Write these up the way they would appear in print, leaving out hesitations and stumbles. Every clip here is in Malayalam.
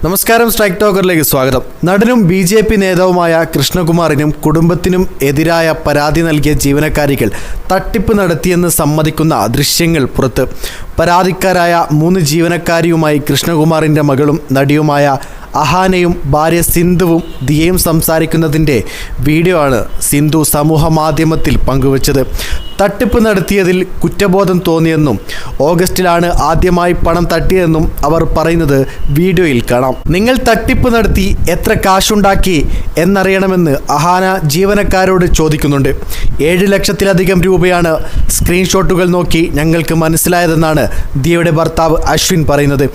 നമസ്കാരം, സ്ട്രൈക്ക് ടോക്കറിലേക്ക് സ്വാഗതം. നടനും BJP നേതാവുമായ കൃഷ്ണകുമാറിനും കുടുംബത്തിനും എതിരായ പരാതി നൽകിയ ജീവനക്കാരികൾ തട്ടിപ്പ് നടത്തിയെന്ന് സമ്മതിക്കുന്ന ദൃശ്യങ്ങൾ പുറത്ത്. പരാതിക്കാരായ 3 ജീവനക്കാരിയുമായി കൃഷ്ണകുമാറിൻ്റെ മകളും നടിയുമായ അഹാനയും ഭാര്യ സിന്ധുവും ദിയയും സംസാരിക്കുന്നതിൻ്റെ വീഡിയോ ആണ് സിന്ധു സമൂഹ മാധ്യമത്തിൽ പങ്കുവച്ചത്. തട്ടിപ്പ് നടത്തിയതിൽ കുറ്റബോധം തോന്നിയെന്നും ഓഗസ്റ്റിലാണ് ആദ്യമായി പണം തട്ടിയതെന്നും അവർ പറയുന്നത് വീഡിയോയിൽ കാണാം. നിങ്ങൾ തട്ടിപ്പ് നടത്തി എത്ര കാശുണ്ടാക്കി എന്നറിയണമെന്ന് അഹാന ജീവനക്കാരോട് ചോദിക്കുന്നുണ്ട്. 7 ലക്ഷത്തിലധികം രൂപയാണ് സ്ക്രീൻഷോട്ടുകൾ നോക്കി ഞങ്ങൾക്ക് മനസ്സിലായതെന്നാണ് ദിയയുടെ ഭർത്താവ് അശ്വിൻ പറയുന്നത്.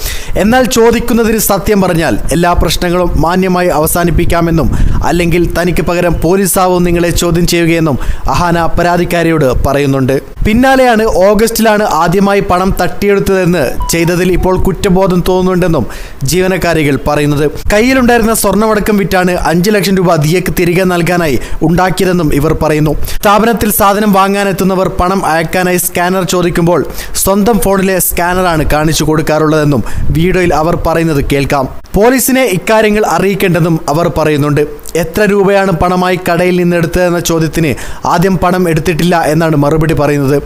എന്നാൽ ചോദിക്കുന്നതിന് സത്യം പറഞ്ഞാൽ എല്ലാ പ്രശ്നങ്ങളും മാന്യമായി അവസാനിപ്പിക്കാമെന്നും അല്ലെങ്കിൽ തനിക്ക് പകരം പോലീസാവും നിങ്ങളെ ചോദ്യം ചെയ്യുകയെന്നും അഹാന പരാതിക്കാരിയോട് പറയുന്നുണ്ട്. പിന്നാലെയാണ് ഓഗസ്റ്റിലാണ് ആദ്യമായി പണം തട്ടിയെടുത്തതെന്ന് ചെയ്തതിൽ ഇപ്പോൾ കുറ്റബോധം തോന്നുന്നുണ്ടെന്നും ജീവനക്കാരികൾ പറയുന്നത്. കയ്യിലുണ്ടായിരുന്ന സ്വർണ്ണമടക്കം വിറ്റാണ് 5 ലക്ഷം രൂപ ദിയക്ക് തിരികെ നൽകാനായി ഉണ്ടാക്കിയതെന്നും ഇവർ പറയുന്നു. സ്ഥാപനത്തിൽ സാധനം വാങ്ങാനെത്തുന്നവർ പണം അയക്കാനായി സ്കാനർ ചോദിക്കുമ്പോൾ സ്വന്തം ഫോണിലെ സ്കാനറാണ് കാണിച്ചു കൊടുക്കാറുള്ളതെന്നും വീഡിയോയിൽ അവർ പറയുന്നത് കേൾക്കാം. പോലീസിനെ ഇക്കാര്യങ്ങൾ അറിയിക്കേണ്ടെന്നും അവർ പറയുന്നുണ്ട്. എത്ര രൂപയാണ് പണമായി കടയിൽ നിന്നെടുത്തതെന്ന ചോദ്യത്തിന് ആദ്യം പണം എടുത്തിട്ടില്ല എന്നാണ് മറുപടി പറയുന്നത്.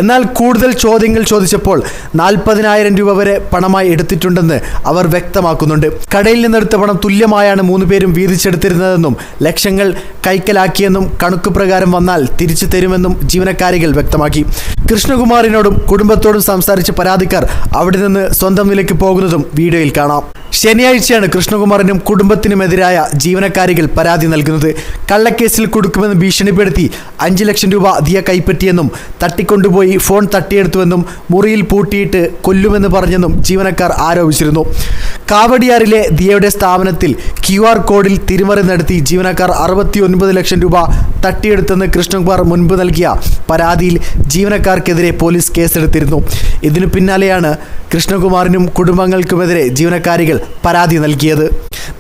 എന്നാൽ കൂടുതൽ ചോദ്യങ്ങൾ ചോദിച്ചപ്പോൾ 40,000 രൂപ വരെ പണമായി എടുത്തിട്ടുണ്ടെന്ന് അവർ വ്യക്തമാക്കുന്നുണ്ട്. കടയിൽ നിന്നെടുത്ത പണം തുല്യമായാണ് 3 പേരും വീതിച്ചെടുത്തിരുന്നതെന്നും ലക്ഷങ്ങൾ കൈക്കലാക്കിയെന്നും കണക്ക് പ്രകാരം വന്നാൽ തിരിച്ചു തരുമെന്നും ജീവനക്കാരികൾ വ്യക്തമാക്കി. കൃഷ്ണകുമാറിനോടും കുടുംബത്തോടും സംസാരിച്ച പരാതിക്കാർ അവിടെ നിന്ന് സ്വന്തം നിലയ്ക്ക് പോകുന്നതും വീഡിയോയിൽ കാണാം. ശനിയാഴ്ചയാണ് കൃഷ്ണകുമാറിനും കുടുംബത്തിനുമെതിരായ ജീവനക്കാരികൾ പരാതി നൽകുന്നത്. കള്ളക്കേസിൽ കൊടുക്കുമെന്ന് ഭീഷണിപ്പെടുത്തി 5 ലക്ഷം രൂപ ദിയ കൈപ്പറ്റിയെന്നും തട്ടിക്കൊണ്ടുപോയി ഫോൺ തട്ടിയെടുത്തുവെന്നും മുറിയിൽ പൂട്ടിയിട്ട് കൊല്ലുമെന്ന് പറഞ്ഞെന്നും ജീവനക്കാർ ആരോപിച്ചിരുന്നു. കാവടിയാറിലെ ദിയയുടെ സ്ഥാപനത്തിൽ QR കോഡിൽ തിരിമറി നടത്തി ജീവനക്കാർ 69 ലക്ഷം രൂപ തട്ടിയെടുത്തെന്ന് കൃഷ്ണകുമാർ മുൻപ് നൽകിയ പരാതിയിൽ ജീവനക്കാർക്കെതിരെ പോലീസ് കേസെടുത്തിരുന്നു. ഇതിനു പിന്നാലെയാണ് കൃഷ്ണകുമാറിനും കുടുംബങ്ങൾക്കുമെതിരെ ജീവനക്കാരികൾ പരാതി നൽകിയത്.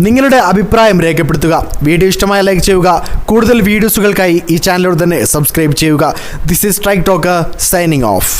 നിങ്ങളുടെ അഭിപ്രായം രേഖപ്പെടുത്തുക. വീഡിയോ ഇഷ്ടമായ ലൈക്ക് ചെയ്യുക. കൂടുതൽ വീഡിയോസുകൾക്കായി ഈ ചാനലോട് തന്നെ സബ്സ്ക്രൈബ് ചെയ്യുക. This is strike talker signing off.